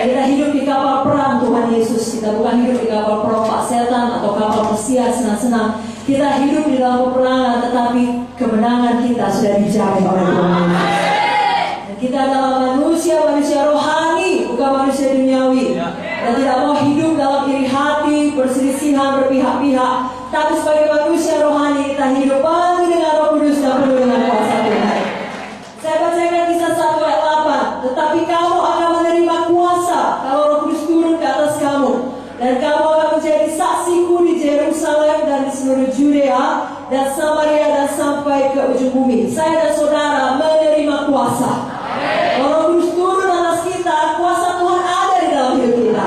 kita hidup di kapal perang Tuhan Yesus. Kita bukan hidup di kapal perompak setan atau kapal pesiar senang-senang. Kita hidup di dalam peperangan, tetapi kemenangan kita sudah dijamin oleh Tuhan. Dan kita adalah manusia rohani, bukan manusia duniawi. Dan tidak mau hidup dalam iri hati, perselisihan, berpihak-pihak. Tapi sebagai manusia rohani, kita hidup penuh dengan Roh Kudus dan penuh dengan kuasa Tuhan. Saya bacakan Kisah 1 ayat 8. Tetapi kamu akan menerima kuasa kalau Roh Kudus turun ke atas kamu, dan kamu akan menjadi saksiku di Yerusalem dan di seluruh Judea dan Samaria dan sampai ke ujung bumi. Saya dan saudara menerima kuasa. Kalau Roh Kudus turun atas kita, kuasa Tuhan ada di dalam hidup kita.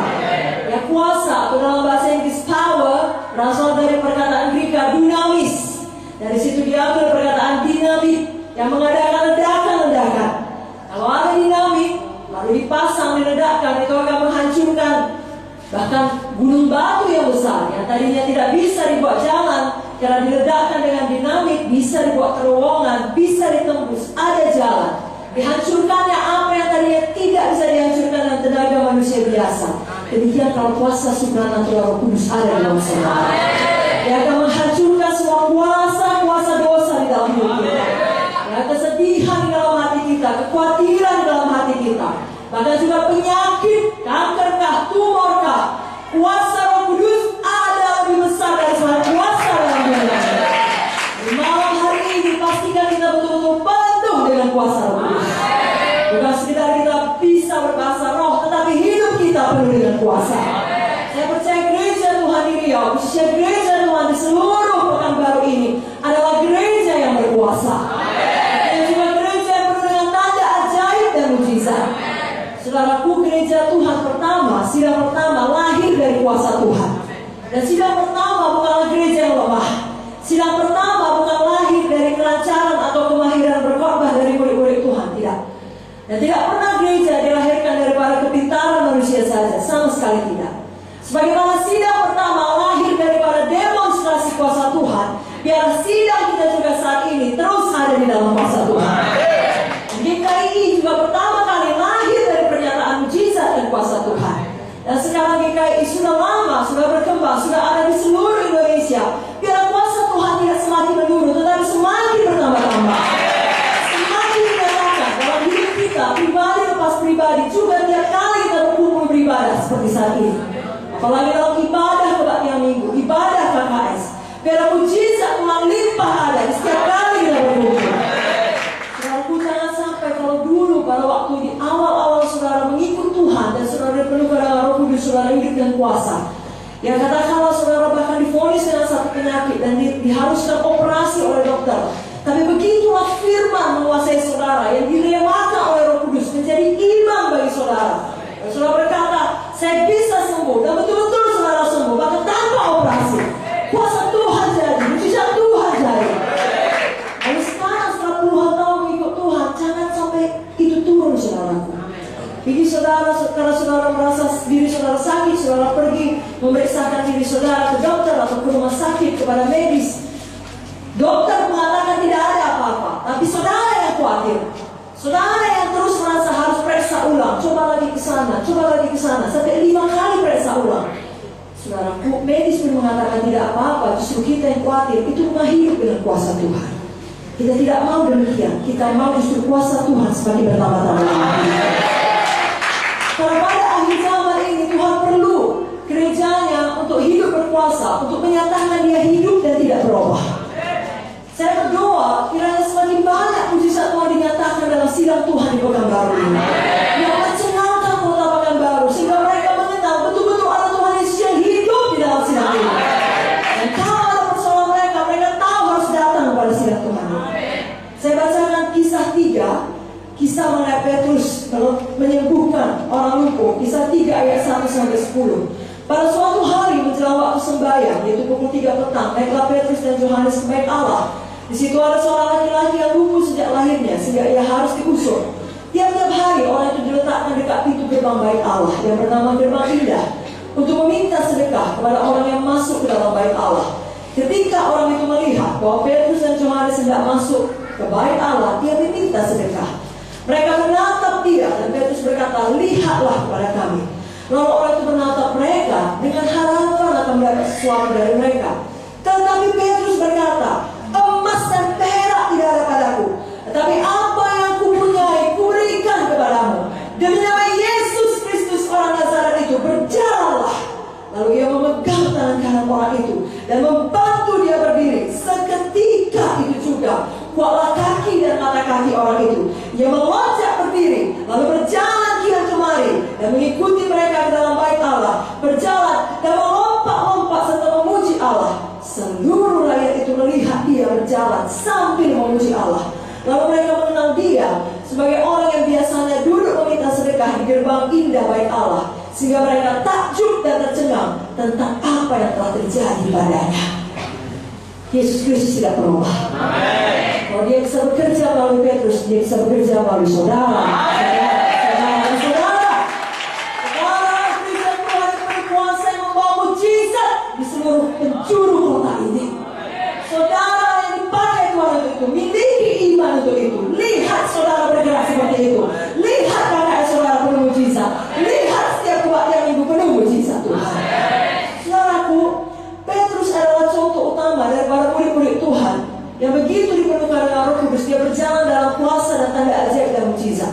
Ya, kuasa atau dalam bahasa Inggris power berasal dari perkataan Greka dunamis. Dari situ diambil perkataan dinamit yang mengadakan ledakan-ledakan. Kalau ada dinamit lalu dipasang diledakkan, itu akan menghancurkan bahkan gunung batu yang besar yang tadinya tidak bisa dibuat jalan. Karena diledakkan dengan dinamit, bisa dibuat terowongan, bisa ditembus, ada jalan. Dihancurkannya apa yang tadinya tidak bisa dihancurkan dengan tenaga manusia biasa. Demikian kalau kuasa supranatural Roh Kudus ada dalam saudara. Dia akan menghancurkan semua kuasa dosa di dalam hidup kita. Ya, kesedihan di dalam hati kita, kekhawatiran di dalam hati kita, bahkan juga penyakit, kankerkah, tumorkah, kuasa Roh Kudus ada lebih besar dari semua kuasa dalam dunia. Di malam hari ini pastikan kita betul-betul penuh dengan kuasa Roh Kudus. Bukan sekedar kita bisa berbahasa roh, tetapi hidup kita penuh dengan kuasa. Saya percaya gereja Tuhan di Riau, khususnya gereja Tuhan di seluruh Pekanbaru ini adalah gereja yang berkuasa. Dan juga gereja yang penuh dengan tanda ajaib dan mujizat. Saudaraku, gereja Tuhan pertama, sidang pertama lahir dari kuasa Tuhan. Dan sidang pertama bukanlah gereja yang lemah. Sidang pertama bukan lahir dari kelancaran atau kemahiran berkhotbah dari murid-murid Tuhan, tidak. Dan tidak pernah gereja dilahirkan daripada kepintaran manusia saja, sama sekali tidak. Sebagaimana sidang pertama lahir daripada demonstrasi kuasa Tuhan, biar sidang kita juga saat ini terus ada di dalam kuasa Tuhan. GKI juga pertama kali lahir dari pernyataan mujizat dan kuasa Tuhan. Dan sekarang GKI sudah lama, sudah berkembang, sudah ada di seluruh Indonesia. Biar kuasa Tuhan tidak semakin menurun, tetapi semakin bertambah-tambah. Semakin dinyatakan dalam hidup kita, pribadi lepas pribadi, juga tiap kali kita berkumpul beribadah seperti saat ini. Apalagi dalam ibadah kebaktian minggu, ibadah KKS. Biar mujizat Tuhan limpah ada di setiap kali kita berkumpul. Saudaraku, jangan sampai kalau dulu pada waktu di awal-awal saudara mengikut Tuhan dan saudara dipenuhi dengan Roh Kudus, saudara hidup dengan kuasa. Yang katakanlah saudara bahkan divonis dengan satu penyakit dan diharuskan operasi oleh dokter. Tapi begitulah firman menguasai saudara yang diremakan oleh Roh Kudus menjadi imam bagi saudara. Dan saudara berkata, saya bisa sembuh, dan betul-betul saudara sembuh, bahkan tanpa operasi. Kuasa Tuhan jadi, mujizat Tuhan jadi. Lalu sekarang setelah puluhan tahun mengikut Tuhan, jangan sampai itu turun saudaraku. Jadi saudara, karena saudara merasa diri saudara sakit, saudara pergi memeriksakan diri saudara ke dokter atau ke rumah sakit, kepada medis. Dokter mengatakan tidak ada apa-apa, tapi saudara yang khawatir. Saudara yang terus merasa harus periksa ulang, coba lagi ke sana, sampai 5 kali periksa ulang. Saudara, medis pun mengatakan tidak apa-apa, justru kita yang khawatir. Itu rumah hidup dengan kuasa Tuhan. Kita tidak mau demikian, kita mau justru kuasa Tuhan semakin bertambah-tambah. Karena pada akhir zaman ini Tuhan perlu gerejanya untuk hidup berkuasa, untuk menyatakan dia hidup dan tidak berubah. Saya berdoa kiranya semakin banyak mujizat Tuhan dinyatakan dalam sidang Tuhan di Pekanbaru ini, yang mencenangkan kota Pekanbaru, sehingga mereka mengenal betul-betul ada Tuhan Yesus yang hidup di dalam sidang ini. Dan kalau ada persoalan mereka, mereka tahu harus datang kepada sidang Tuhan ini. Saya bacakan kisah 3, kisah mengenai Petrus menyembuhkan orang lumpuh, kisah 3 ayat 1-10. Pada suatu hari menjelang waktu sembahyang, yaitu pukul 3 petang, naiklah Petrus dan Yohanes ke bait Allah. Di situ ada seorang laki-laki yang lumpuh sejak lahirnya, sehingga ia harus diusur. Tiap-tiap hari orang itu diletakkan dekat pintu gerbang bait Allah yang bernama Gerbang Indah, untuk meminta sedekah kepada orang yang masuk ke dalam bait Allah. Ketika orang itu melihat bahwa Petrus dan Yohanes hendak masuk ke bait Allah, dia meminta sedekah. Mereka menatap dia dan Petrus berkata, lihatlah kepada kami. Lalu orang itu menatap mereka dengan harapan akan mendapat sesuatu dari mereka. Tetapi Petrus berkata, emas dan perak tidak ada padaku, tetapi apa yang kupunyai kuberikan kepadamu. Demi nama Yesus Kristus orang Nazaret itu, berjalanlah. Lalu ia memegang tangan kanan orang itu dan membantu dia berdiri. Seketika itu juga kuatlah kaki dan mata kaki orang itu. Ia melonjak berdiri, lalu berjalan kian kemari dan mengikuti mereka ke dalam bait Allah, berjalan dan melompat-lompat serta memuji Allah. Seluruh rakyat itu melihat dia berjalan sambil memuji Allah. Lalu mereka mengenal dia sebagai orang yang biasanya duduk meminta sedekah di gerbang indah bait Allah, sehingga mereka takjub dan tercengang tentang apa yang telah terjadi padanya. Yesus Kristus tidak berubah. Kalau dia bisa bekerja melalui Petrus, dia bisa bekerja melalui saudara. Saudara, Kristus Tuhan yang berkuasa yang membawa mujizat di seluruh penjuru kota ini. Saudara yang dipakai Tuhan untuk itu, miliki iman untuk itu. Lihat saudara bergerak seperti itu. Lihat kakak saudara penuh mujizat. Lihat setiap kebaktian ibu penuh mujizat Tuhan. Saudaraku, Petrus adalah contoh utama daripada murid-murid Tuhan yang begitu dipenuhkan dengan Roh Kudus. Dia berjalan dalam kuasa dan tanda ajaib dan mujizat.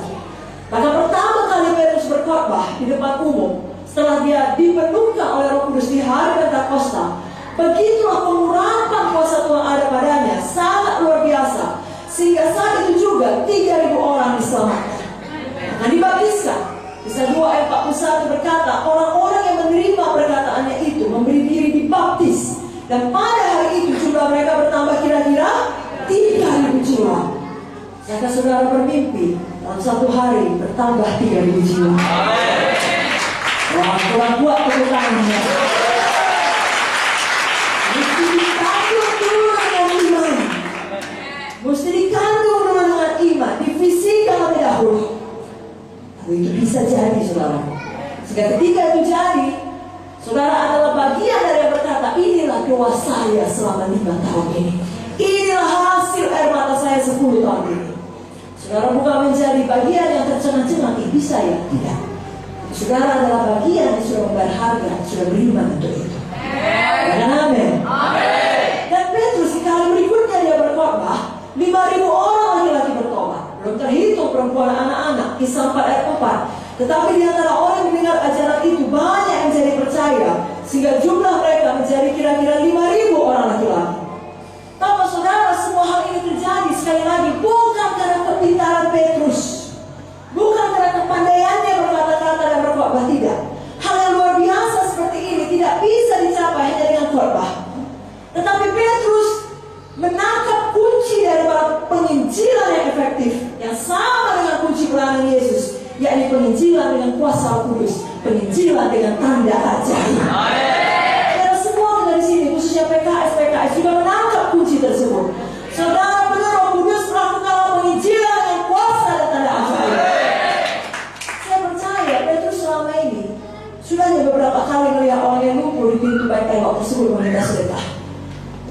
Maka pertama kali Petrus berkhotbah di depan umum setelah dia dipenuhkan oleh Roh Kudus di hari Pentakosta, begitulah pengurapan kuasa Tuhan ada padanya, sangat luar biasa, sehingga saat itu juga 3.000 orang diselamatkan. Nah, dibaptiskan. Kisah 2 ayat 41 berkata, orang-orang yang menerima perkataannya itu memberi diri dibaptis, dan pada hari itu jumlah mereka bertambah kira-kira 3.000 jiwa. Jika saudara bermimpi dalam satu hari bertambah 3.000 jiwa, wah, kurang kuat tepuk tangannya. Mesti dikandung dulu dengan iman. Mesti dikandung dulu dengan iman, divisikan lebih dahulu. Lalu itu bisa jadi saudara. Sehingga ketika itu jadi, saudara adalah bagian dari yang berkata, inilah doa saya selama 5 tahun ini. Inilah hasil air mata saya 10 tahun ini. Saudara bukan menjadi bagian yang tercengang-cengang, bisa ya? Tidak. Saudara adalah bagian yang sudah membayar harga, sudah beriman untuk itu. Amin. Dan Petrus di kali berikutnya dia berkhotbah, 5.000 orang laki-laki bertobat. Belum terhitung perempuan dan anak-anak. Kisah 4 ayat 4. Tetapi di antara orang yang mendengar ajaran itu banyak yang menjadi percaya, sehingga jumlah mereka menjadi kira-kira 5.000 orang laki-laki. Tahu saudara, semua hal ini terjadi sekali lagi bukan karena kepintaran Petrus, bukan karena kepandaiannya berkata-kata dan berkhotbah, tidak. Hal yang luar biasa seperti ini tidak bisa dicapai hanya dengan khotbah. Tetapi Petrus menangkap kunci daripada penginjilan yang efektif, yang sama dengan kunci pelayanan Yesus, yakni penginjilan dengan kuasa Roh Kudus, penginjilan dengan tanda ajaib. Dan semua dari sini, khususnya PKS juga menangkap kunci tersebut. Saudara benar Roh Kudus melakukan penginjilan dengan kuasa dan tanda ajaib. Saya percaya Petrus selama ini sudah beberapa kali melihat orang yang lumpuh di pintu bait tembok tersebut meminta sedekah.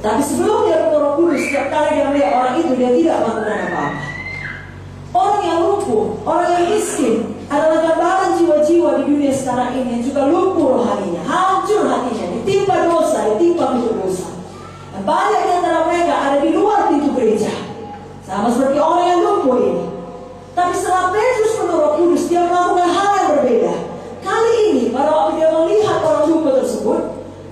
Tapi sebelum dia berdoa Roh Kudus, setiap kali dia melihat orang itu, dia tidak melakukan apa-apa. Orang yang lumpuh, orang yang miskin adalah gambaran jiwa-jiwa di dunia sekarang ini yang juga lumpuh rohaninya, hancur hatinya, ditimpa dosa, ditimpa pintu dosa. Dan banyak di antara mereka ada di luar pintu gereja, sama seperti orang yang lumpuh ini. Tapi setelah Petrus berdoa Roh Kudus, dia melakukan hal yang berbeda. Kali ini, pada waktu dia melihat orang lumpuh tersebut,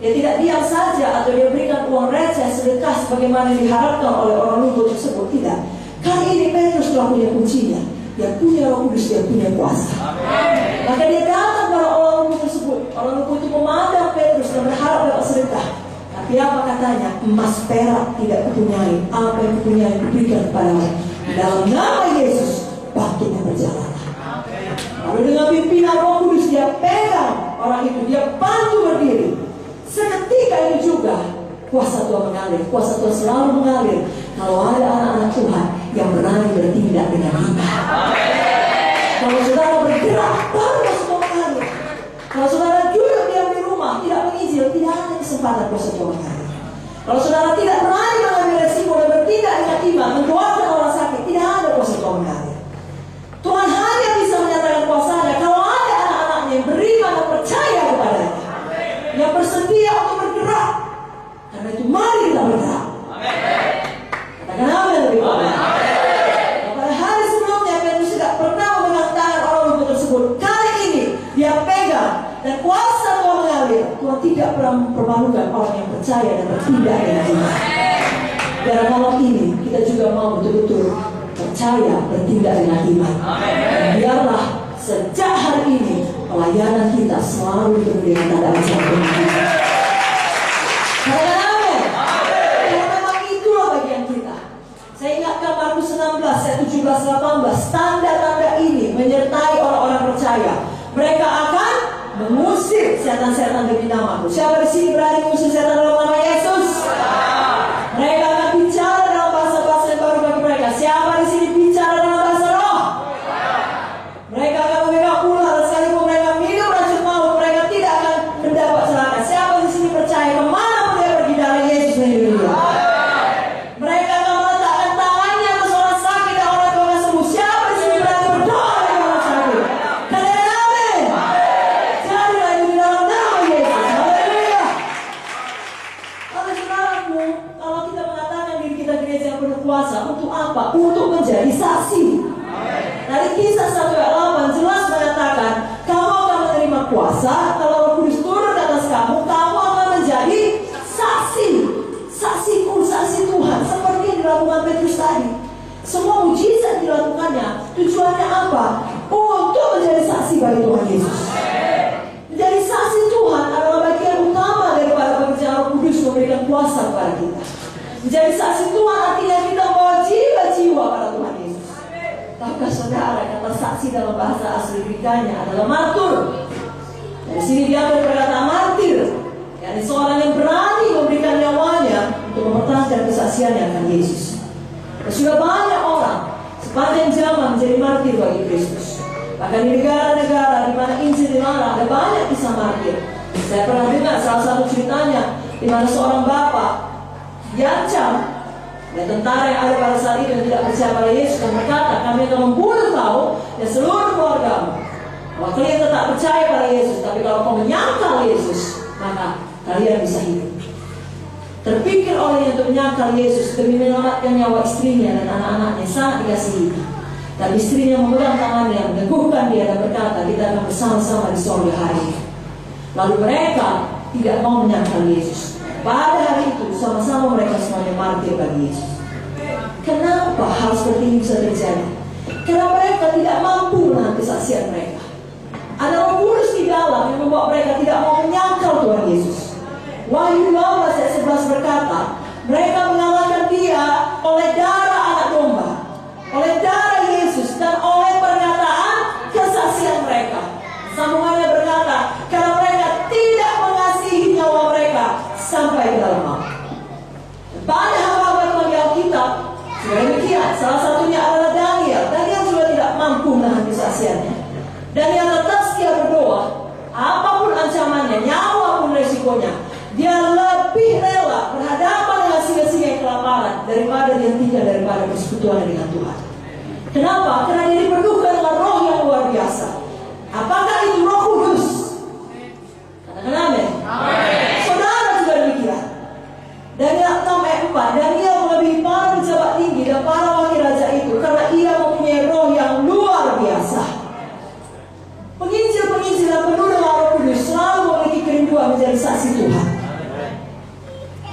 dia tidak diam saja atau dia berikan uang receh sedekah sebagaimana yang diharapkan oleh orang lumpuh tersebut. Tidak. Kali ini Petrus telah punya kuncinya. Dia punya Roh Kudus, dia punya kuasa. Amen. Maka dia datang kepada orang lumpuh tersebut. Orang lumpuh itu memandang Petrus dan berharap dapat sedekah. Tapi apa katanya? Emas perak tidak kupunyai. Apa yang kupunyai kuberikan kepadamu. Dalam nama Yesus, bangkitnya berjalan. Lalu dengan pimpinan Roh Kudus dia pegang orang itu, dia bantu berdiri. Seketika itu juga kuasa Tuhan mengalir. Kuasa Tuhan selalu mengalir kalau ada anak-anak Tuhan yang berani bertindak dengan iman. Kalau saudara bergerak, baru kuasa Tuhan mengalir. Kalau saudara duduk diam di rumah, tidak menginjil, tidak ada kesempatan kuasa Tuhan mengalir. Kalau saudara tidak berani mengambil resiko dan bertindak dengan iman, mendoakan orang sakit, tidak ada kuasa Tuhan mengalir. percaya dan bertindak dengan iman. Biar malam ini kita juga mau betul-betul percaya, bertindak dengan iman. Biarlah sejak hari ini pelayanan kita selalu dipenuhi dengan tanda ajaib. Katakan amin. Karena memang itulah bagian kita. Saya ingatkan Markus 16 ayat 17-18, tanda-tanda ini menyertai orang-orang percaya. Mereka akan mengusir setan-setan demi namaku. Siapa di sini berani mengusir setan dalam nama Yesus? Mereka akan bicara dalam bahasa-bahasa yang baru bagi mereka. Siapa di sini bicara dalam bahasa roh? Mereka akan memegang ular, sekalipun mereka minum racun maut, mereka tidak akan mendapat celaka. Siapa di sini percaya kemana pun dia pergi dari Yesus sendiri? Mereka akan meletakkan tangannya atas orang sakit dan orang tua sembuh. Siapa di sini berani berdoa dengan orang sakit? Katakan amin. Jadilah itu di dalam nama Yesus. Haleluya. Lalu saudaraku, kalau kita mengatakan diri kita gereja yang penuh kuasa, untuk apa? Untuk menjadi saksi. Dari Kisah 1 ayat 8 jelas mengatakan, kamu akan menerima kuasa kalau Roh Kudus turun di atas kamu, kamu akan menjadi saksi. Saksiku, saksi Tuhan, seperti yang dilakukan Petrus tadi. Semua mujizat dilakukannya, tujuannya apa? Untuk menjadi saksi bagi Tuhan Yesus. Menjadi saksi Tuhan adalah bagian utama daripada pekerjaan Roh Kudus memberikan kuasa kepada kita. Menjadi saksi Tuhan artinya kita membawa jiwa-jiwa pada Tuhan Yesus. Tahukah saudara, kata saksi dalam bahasa asli Grekanya adalah martur. Dari sini diambil perkataan martir, yakni seorang yang berani memberikan nyawanya untuk mempertahankan kesaksiannya akan Yesus. Dan sudah banyak orang sepanjang zaman menjadi martir bagi Kristus. Bahkan di negara-negara di mana Injil dilarang, ada banyak kisah martir. Saya pernah dengar salah satu ceritanya di mana seorang bapak diancam dan tentara yang ada pada saat itu yang tidak percaya pada Yesus dan berkata, kami akan membunuh kau dan seluruh keluargamu. Kalau kalian tetap percaya pada Yesus, tapi kalau kau menyangkal Yesus, maka kalian bisa hidup. Terpikir olehnya untuk menyangkal Yesus demi menyelamatkan nyawa istrinya dan anak-anaknya, sangat dikasihi. Tapi istrinya memegang tangannya, meneguhkan dia dan berkata, kita akan bersama-sama di surga hari ini. Lalu mereka tidak mau menyangkal Yesus. Pada hari itu sama-sama mereka semuanya martir bagi Yesus. Kenapa hal seperti ini bisa terjadi? Karena mereka tidak mampu menahan kesaksian mereka. Ada Roh Kudus di dalam yang membuat mereka tidak mau menyangkal Tuhan Yesus. Wahyu 12 ayat 11 berkata, mereka mengalahkan dia oleh darah anak domba, oleh darah Yesus, dan oleh perkataan kesaksian mereka. Sambungannya berkata, karena mereka tidak mengasihi nyawa mereka sampai ke dalam maut. Banyak hal-hal Tuhan di Alkitab sudah demikian. Salah satunya adalah Daniel. Daniel juga tidak mampu menahan kesaksiannya. Daniel tetap setia berdoa, apapun ancamannya, nyawa pun resikonya. Dia lebih rela berhadapan dengan singa-singa yang kelaparan daripada dia tinggal daripada persekutuan dengan Tuhan. Kenapa? Karena dia dipenuhkan dengan roh yang luar biasa. Apakah itu Roh Kudus? Katakan amin. Saudara juga demikian. Daniel 6 ayat 4, Daniel melebihi para pejabat tinggi dan para wakil raja itu karena ia mempunyai roh yang luar biasa. Penginjil-penginjil yang penuh dengan Roh Kudus selalu memiliki kerinduan menjadi saksi Tuhan.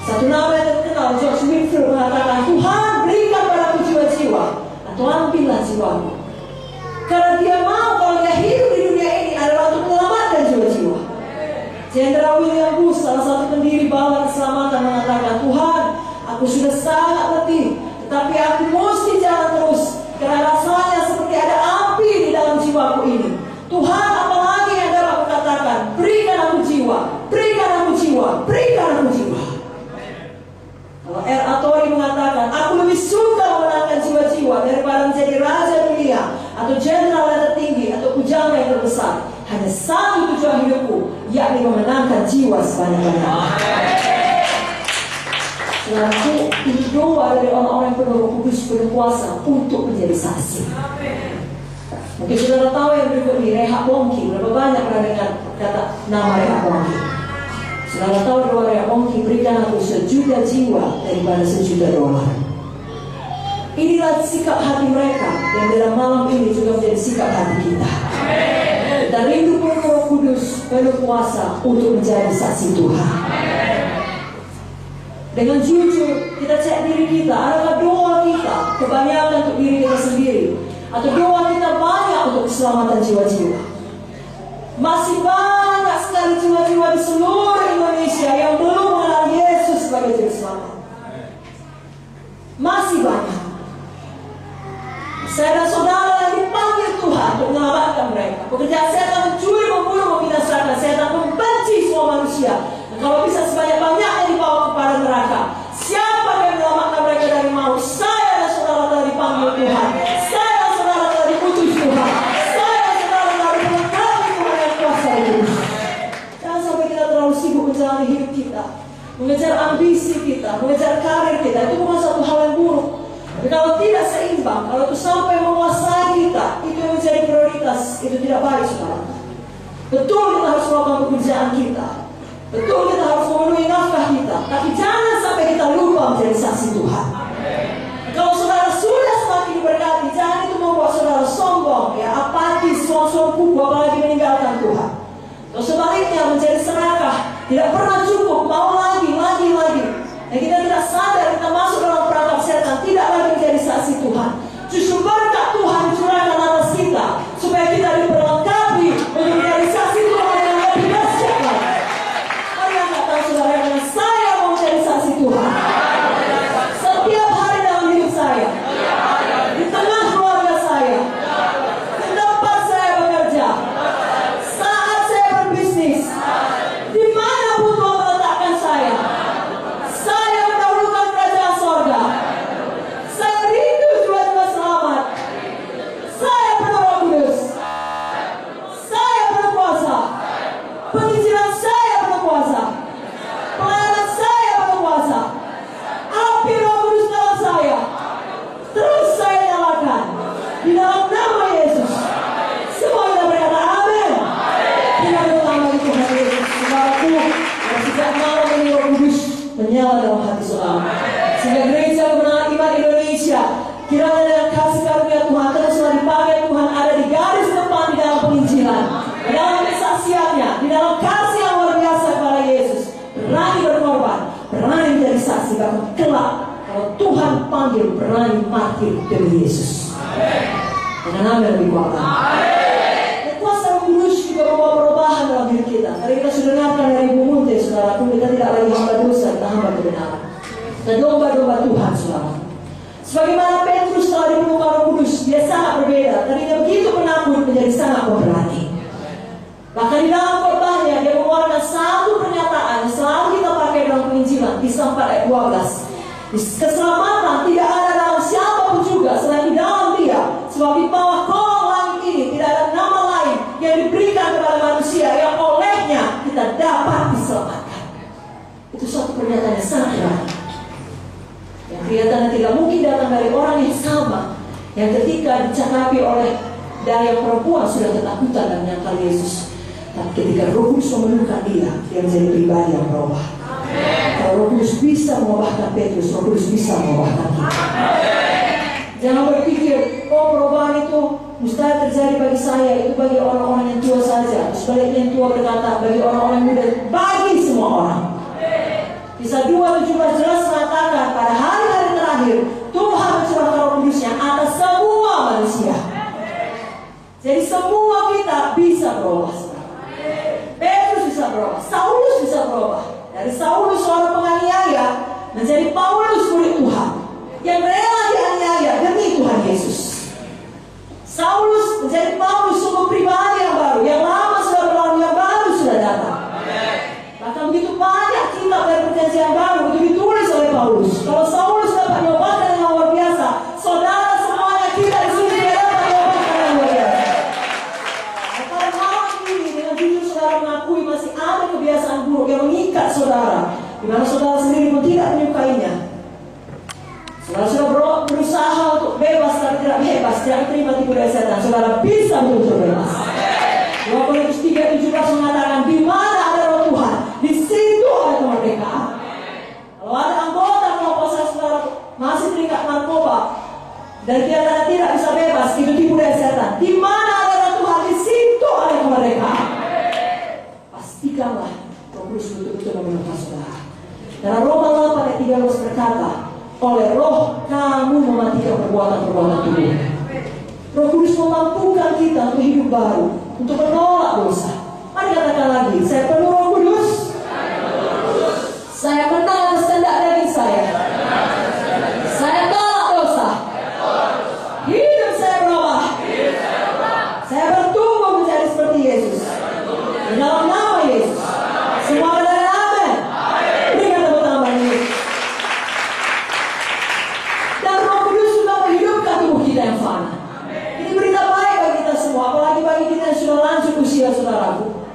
Satu nama yang terkenal, George Whitefield mengatakan, Tuhan berikan padaku jiwa-jiwa atau ambillah jiwaku. Karena dia mau kalau dia hidup di dunia ini adalah untuk menyelamatkan jiwa-jiwa. Jenderal William Booth, salah satu pendiri Bala Keselamatan, mengatakan, Tuhan, aku sudah sangat letih, tetapi aku mesti jalan terus karena rasanya seperti ada api di dalam jiwaku ini. Tuhan, apalagi yang dapat kukatakan? Berikan aku jiwa, berikan aku jiwa, berikan aku jiwa. Kalau R. Atori mengatakan, aku lebih suka memenangkan jiwa-jiwa daripada menjadi raja dunia atau jenderal yang tertinggi atau pujangga yang terbesar. Hanya satu tujuan hidupku, yakni memenangkan jiwa sebanyak-banyaknya. Selalu ini doa dari orang-orang yang penuh Roh Kudus, penuh kuasa untuk menjadi saksi. Mungkin saudara tahu yang berikut ini, Rehab Bongki. Berapa banyak pernah dengar kata nama Rehab Bongki? Saudara tahu doa Rehab Bongki, berikan aku 1 juta jiwa daripada 1 juta dolar. Inilah sikap hati mereka yang dalam malam ini juga menjadi sikap hati kita. Kita rindu penuh Roh Kudus, penuh kuasa untuk menjadi saksi Tuhan. Dengan jujur kita cek diri kita, adakah doa kita kebanyakan untuk diri kita sendiri, atau doa kita banyak untuk keselamatan jiwa-jiwa? Masih banyak sekali jiwa-jiwa di seluruh Indonesia yang belum mengenal Yesus sebagai juru selamat. Masih banyak. Saya dan saudara yang dipanggil Tuhan untuk menyelamatkan mereka. Pekerjaan saya akan mencuri, membunuh, membinasakan. Saya akan membenci semua manusia. Dan kalau bisa sebanyak-banyaknya dibawa kepada neraka. Siapa yang menyelamatkan mereka dari maut? Saya dan saudara telah dipanggil Tuhan. Saya dan saudara telah diutus Tuhan. Saya dan saudara telah diberkati Tuhan yang kuasa itu. Jangan sampai kita terlalu sibuk menjalani hidup kita, mengejar ambisi kita, mengejar karir kita. Itu bukan satu hal yang buruk. Tapi kalau tidak seimbang, kalau itu sampai menguasai kita, itu yang menjadi prioritas, itu tidak baik, saudara. Betul kita harus melakukan pekerjaan kita, betul kita harus memenuhi nafkah kita, tapi jangan sampai kita lupa menjadi saksi Tuhan. Kalau saudara sudah semakin diberkati, jangan itu membuat saudara sombong, ya, apatis, suam-suam kuku, apalagi meninggalkan Tuhan. Atau sebaliknya menjadi serakah, tidak pernah cukup, mau lagi. Dan kita tidak sadar kita masuk dalam perangkap setan, tidak lagi menjadi saksi Tuhan. Justru berkat Tuhan dicurahkan atas kita, supaya kita diperlengkapi untuk menjadi saksi Tuhan yang lebih dahsyat lagi. Mari angkat tangan saudara dengan saya mau menjadi saksi Tuhan. Setiap hari dalam hidup saya, di tengah keluarga saya, di tempat saya bekerja, saat saya berbisnis, dimanapun Tuhan meletakkan saya mendahulukan kerajaan sorga. Saya rindu jiwa-jiwa selamat. Saya penuh Roh Kudus. Saya penuh kuasa. Penginjilan saya penuh kuasa. Pelayanan saya penuh kuasa. Api Roh Kudus dalam saya terus saya nyalakan. Di dalam nama Yesus. Semua kita berkata amin. Kita berutama di Tuhan Yesus. Saudaraku, sejak malam ini Roh Kudus menyala dalam hati saudara. Sehingga gereja kemenangan iman Indonesia, kiranya dengan kasih karunia Tuhan terus dipakai Tuhan ada di garis depan di dalam penginjilan, di dalam kesaksiannya, di dalam kasih yang luar biasa kepada Yesus. Berani berkorban, berani menjadi saksi, bahkan kelak kalau Tuhan panggil berani mati demi Yesus. Dengan nama yang lebih kuat. Dan kuasa Roh Kudus juga membawa perubahan dalam hidup kita. Tadi kita sudah dengarkan dari Ibu Munte, saudara, kita tidak lagi hamba dosa, kita hamba kebenaran. Dan domba-domba Tuhan, saudara. Sebagaimana Petrus telah dipenuhkan Roh Kudus, dia sangat berbeda. Tadinya begitu penakut menjadi sangat pemberani. Bahkan di dalam khotbahnya dia mengeluarkan satu pernyataan yang selalu kita pakai dalam penginjilan, Kisah 4 ayat 12. Keselamatan tidak ada dalam siapapun juga selain di dalam Dia, sebab di bawah kolong langit ini tidak ada nama lain yang diberikan kepada manusia yang olehnya kita dapat diselamatkan. Itu suatu pernyataan yang sangat berani, yang kelihatannya tidak mungkin datang dari orang yang sama, yang ketika dicakapi oleh dari yang perempuan sudah ketakutan dan menyangkal Yesus. Tapi ketika Roh Kudus memenuhkan dia menjadi pribadi yang berubah. Kalau Roh Kudus bisa mengubahkan Petrus, Roh Kudus bisa mengubahkan kita. Jangan berpikir, oh perubahan itu mustahil terjadi bagi saya, itu bagi orang-orang yang tua saja. Sebaliknya yang tua berkata, bagi orang-orang muda, bagi semua orang. Kisah 2:17 jelas mengatakan pada hari-hari terakhir Tuhan mencurahkan Roh Kudusnya atas semua manusia. Jadi semua kita bisa berubah. Petrus bisa berubah, Saulus bisa berubah. Dari Saulus seorang penganiaya menjadi Paulus murid Tuhan yang rela dianiaya demi Tuhan Yesus. Saulus menjadi Paulus, sungguh pribadi yang baru, yang lama sudah berlalu, yang baru sudah datang. Bahkan begitu banyak kitab dari perjanjian baru itu ditulis oleh Paulus. Kalau Saulus dapat diobatkan dengan luar biasa, saudara semuanya kita di sini tidak dapat diobatkan dengan luar biasa. Nah, pada malam ini dengan jujur saudara mengakui masih ada kebiasaan buruk yang mengikat saudara, di mana saudara sendiri pun tidak menyukainya. Saudara sudah berusaha untuk bebas tapi tidak bebas, tidak terima tipu daya setan. Saudara bisa betul bebas. 2 Korintus 3:17 mengatakan, di mana ada Roh Tuhan, di situ ada kemerdekaan. Kalau ada anggota kelompok saudara masih terikat narkoba dan kelihatannya tidak bisa bebas, itu tipu daya setan. Di mana ada Roh Tuhan, di situ ada kemerdekaan. Pastikanlah Roh Kudus betul-betul memenuhi saudara. Dalam Roma 8 ayat ayat 13 berkata, oleh Roh kamu mematikan perbuatan-perbuatan tubuh. Roh Kudus memampukan kita untuk hidup baru, untuk menolak dosa. Mari katakan lagi, saya penuh Roh Kudus. Saya menang atas kehendak daging saya. Saya tolak dosa. Hidup saya berubah. Saya bertumbuh menjadi seperti Yesus. Di dalam nama Yesus. Semua katakan amin. Berikan tepuk tangan bagi Yesus. Dan Roh Kudus juga menghidupkan tubuh kita yang fana. Ini berita baik bagi kita semua, apalagi bagi kita yang sudah lanjut usia, saudaraku.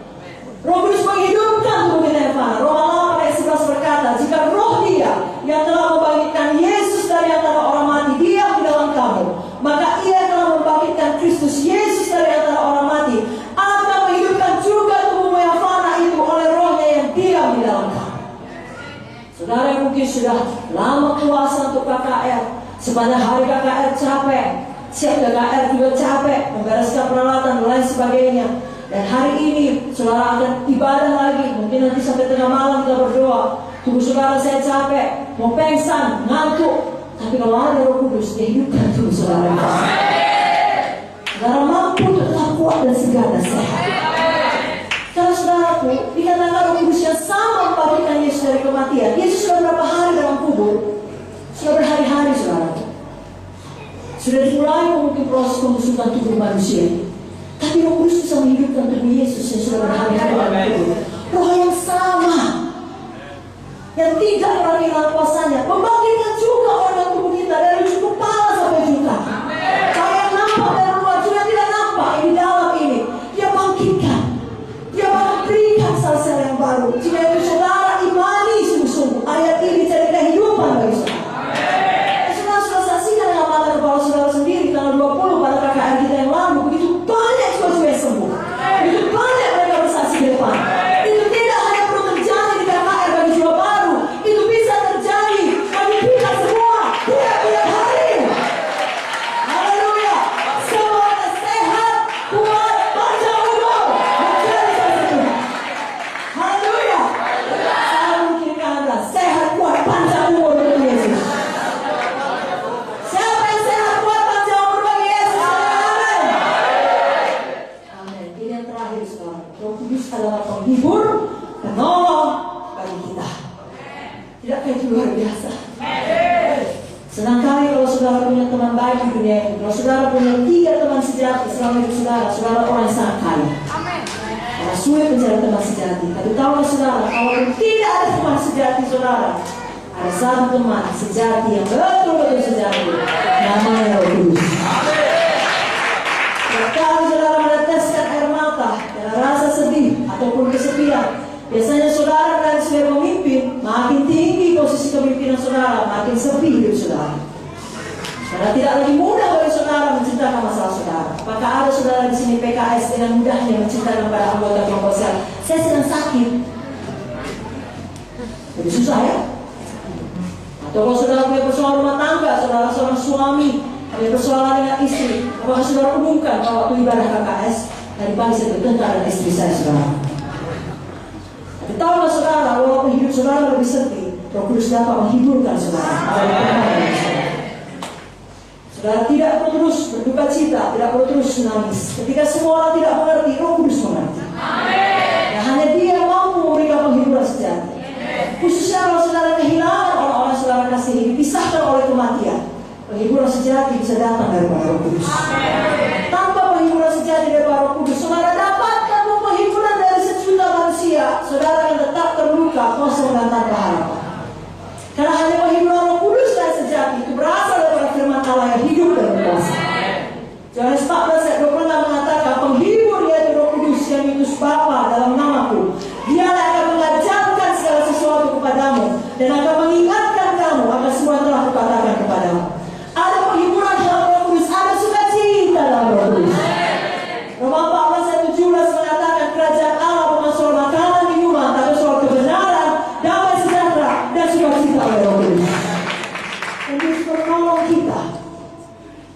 Roh Kudus menghidupkan tubuh kita yang fana. Roma 8 ayat 11 berkata, jika Roh Dia yang telah membangkitkan Yesus dari antara orang mati diam di dalam kamu, maka Ia telah membangkitkan Kristus Yesus dari antara orang mati, akan menghidupkan juga tubuhmu yang fana itu oleh Roh-Nya yang diam di dalam kamu. Saudara yang mungkin sudah lama puasa untuk KKR, sepanjang hari KKR capek, siap KKR juga capek, membereskan peralatan dan lain sebagainya. Dan hari ini saudara akan ibadah lagi, mungkin nanti sampai tengah malam kita berdoa. Tubuh saudara saya capek, mau pengsan, ngantuk. Tapi kalau ada Roh Kudus, dia hidupkan tubuh saudara. Saudara mampu untuk tetap kuat dan segar dan sehat. Karena saudaraku, dikatakan Roh Kudus yang sama membangkitkan Yesus dari kematian. Yesus sudah berapa hari dalam kubur? Sudah berhari-hari saudara. Sudah dimulai mungkin proses pembusukan tubuh manusia. Tapi Roh Kudus bisa menghidupkan tubuh Yesus yang sudah berhari-hari dalam kubur. Roh yang sama, yang tidak pernah hilang kuasanya, membangkitkan juga organ tubuh kita dari ujung kepala sampai juta. Kalau yang nampak dari luar juga tidak nampak, ini dalam ini. Dia bangkitkan, dia berikan sel-sel yang baru. Jika itu saudara imani sungguh-sungguh, ayat ini jadi kehidupan bagi saudara. Saudara sudah saksikan dengan mata kepala saudara sendiri tanggal 20 pada KKR kita yang lalu, begitu banyak jiwa-jiwa yang sembuh, begitu banyak mereka bersaksi di depan. Itu tidak hanya perlu terjadi di KKR bagi jiwa baru, itu bisa terjadi bagi kita semua tiap-tiap hari. Haleluya. Semuanya sehat, kuat, panjang umur, menjadi satu. Haleluya. Saya mungkinkan Anda sehat, kuat, panjang umur untuk Yesus. Siapa yang sehat, kuat, panjang umur bagi Yesus? Amin. Amin. Ini yang terakhir saudara. Roh Kudus adalah penghibur, penolong bagi kita. Tidakkah itu luar biasa? Senang kali kalau saudara punya teman baik di dunia ini. Kalau saudara punya 3 teman sejati selama hidup saudara, saudara orang yang sangat kaya. Karena sulit mencari teman sejati. Tapi tahu saudara, kalau tidak ada teman sejati saudara, ada satu teman sejati yang betul-betul sejati, namanya Roh Kudus. Kalau saudara meneteskan air mata karena rasa sedih ataupun kesepian, biasanya saudara dan sebagai pemimpin, makin tinggi posisi kepemimpinan saudara, makin sepi hidup saudara. Karena tidak lagi mudah bagi saudara menceritakan masalah saudara. Apakah ada saudara di sini PKS dengan mudahnya menceritakan pada anggota kelompok sel, saya sedang sakit? Jadi susah ya? Atau kalau saudara punya persoalan rumah tangga, saudara seorang suami, ada persoalan dengan istri, apakah saudara umumkan kalau waktu ibadah KKS, tadi pagi saya bertengkar dengan istri saya saudara. Tapi tahulah saudara, walaupun hidup saudara lebih sedih, Roh Kudus dapat menghiburkan saudara. Saudara tidak perlu terus berduka cita, tidak perlu terus menangis. Ketika semua orang tidak mengerti, Roh Kudus mengerti. Dan hanya Dia yang mampu memberikan penghiburan sejati. Khususnya kalau saudara kehilangan orang-orang saudara kasihi, dipisahkan oleh kematian, penghiburan sejati bisa datang dari Roh Kudus. Tanpa penghiburan sejati dari Roh Kudus, saudara dapatkan penghiburan dari sejuta manusia, saudara yang tetap terluka, kosong dan tanpa harapan. Karena hanya penghiburan Roh Kudus dan sejati itu berasal dari firman Allah yang hidup dan berkuasa. Yohanes 14 ayat 26 mengatakan, penghibur yaitu Roh Kudus yang diutus Bapa dalam namaku. Dialah akan mengajarkan segala sesuatu kepadamu dan akan mengingatkan kamu akan semua yang telah kukatakan kepadamu. Ada penghiburan dalam Roh Kudus, ada sukacita dalam Roh Kudus. Roma 14 ayat 17 mengatakan kerajaan Allah bukan soal makanan minuman, tapi soal kebenaran, damai sejahtera dan sukacita oleh Roh Kudus. Dan Yesus menolong kita.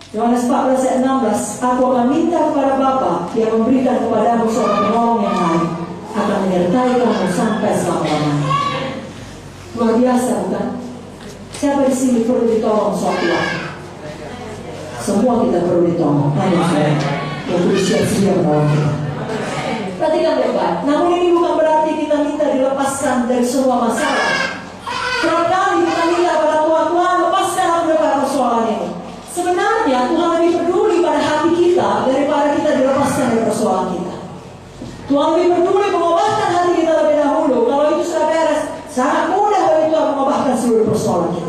Yohanes 14 ayat 16, aku akan minta kepada Bapa yang memberikan kepadamu seorang penolong yang lain, akan menyertai kamu sampai selama-lamanya. Luar biasa bukan? Siapa di sini perlu ditolong suatu waktu? Semua kita perlu ditolong. Hanya saya yang berusia sedia menolong kita. Perhatikan baik-baik. Namun ini bukan berarti kita minta dilepaskan dari semua masalah. Kerap kali kita minta pada Tuhan lepaskan aku dari persoalan ini. Sebenarnya Tuhan lebih peduli pada hati kita daripada kita dilepaskan dari persoalan kita. Tuhan lebih peduli mengubahkan hati kita lebih dahulu. Kalau itu sudah beres, sangat mudah bagi Tuhan mengubahkan seluruh persoalan kita.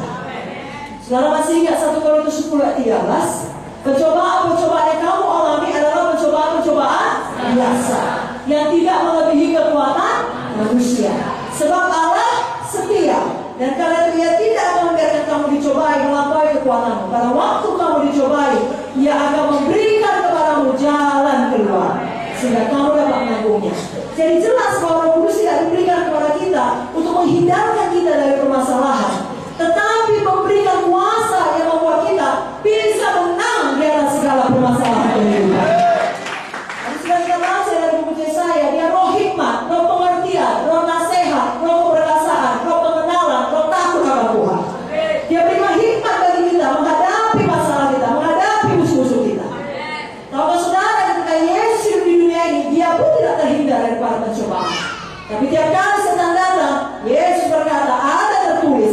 Saudara masih ingat 1 Korintus 10:13? Pencobaan-pencobaan yang kamu alami adalah pencobaan-pencobaan biasa yang tidak melebihi kekuatan manusia. Sebab Allah setia, dan karena itu Ia tidak akan membiarkan kamu dicobai melampaui kekuatanmu. Pada waktu kamu dicobai, Ia akan memberikan kepadamu jalan keluar sehingga kamu dapat menanggungnya. Jadi jelas bahwa Roh Kudus tidak diberikan kepada kita untuk menghindarkan kita dari permasalahan, tetapi memberikan kuasa yang membuat kita bisa menang di atas segala permasalahan kehidupan. Dan sudah kita baca dari buku Yesaya, dia roh hikmat, roh pengertian, roh nasihat, roh keperkasaan, roh pengenalan, roh takut akan Tuhan. Dia berikan hikmat bagi kita menghadapi masalah kita, menghadapi musuh-musuh kita. Tahukah saudara, ketika Yesus hidup di dunia ini, dia pun tidak terhindar daripada pencobaan. Tapi tiap kali setan datang, Yesus berkata, ada tertulis.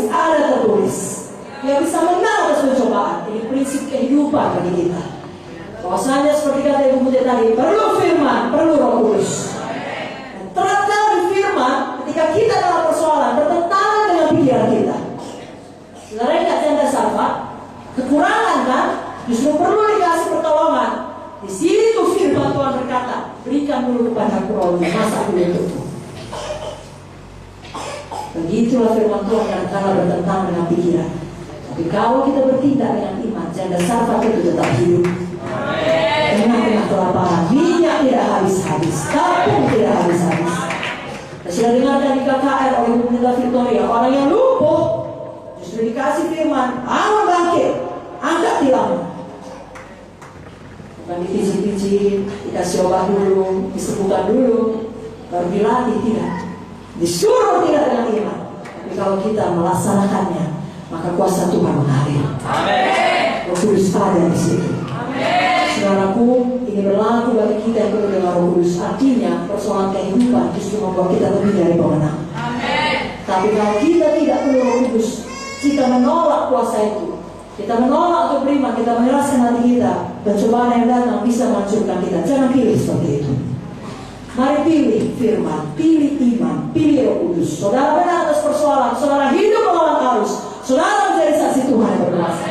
Dia bisa menang atas pencobaan. Ini prinsip kehidupan bagi kita. Bahwasanya seperti kata Ibu Putri tadi, perlu firman, perlu Roh Kudus. Ternyata di firman, ketika kita dalam persoalan bertentangan dengan pikiran kita. Saudara ingat janda Sarfat, kekurangan kan, justru perlu dikasih pertolongan. Di situ firman Tuhan berkata, berikan dulu kepada aku roh, masa aku untukmu. Begitulah firman Tuhan yang kalah bertentangan dengan pikiran. Tapi kalau kita bertindak dengan iman, janda Sarfat itu tetap hidup. Tengah-tengah kelaparan, minyak tidak habis-habis, tabung tidak habis-habis. Kita sudah dengarkan di KKR oleh Bunda Victoria, orang yang lumpuh justru dikasih firman, bangun bangkit, angkat tilangmu. Bukan dipijit-pijit, dikasih obat dulu, disembuhkan dulu, baru dilatih, tidak. Disuruh tidak dengan iman. Tapi kalau kita melaksanakannya, maka kuasa Tuhan mengalir. Roh Kudus ada di situ. Saudaraku, ini berlaku bagi kita yang penuh dengan Roh Kudus. Artinya persoalan kehidupan justru membuat kita lebih dari pemenang. Tapi kalau kita tidak penuh Roh Kudus, kita menolak kuasa itu, kita menolak untuk beriman, kita menyerahkan hati kita, pencobaan yang datang bisa menghancurkan kita. Jangan pilih seperti itu. Mari pilih firman, pilih iman, pilih Roh Kudus. Saudara benar atas persoalan, saudara hidup melawan arus, saudara menjadi saksi Tuhan yang berkuasa.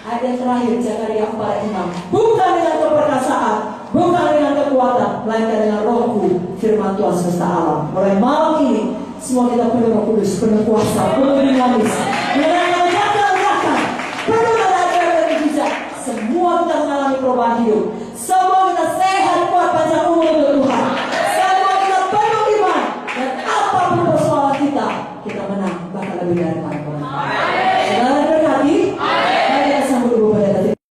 Ayat yang terakhir, Zakaria 4:6. Bukan dengan keperkasaan, bukan dengan kekuatan, melainkan dengan Rohku, firman Tuhan semesta alam. Mulai malam ini, semua kita penuh Roh Kudus, penuh kuasa, penuh dinamis.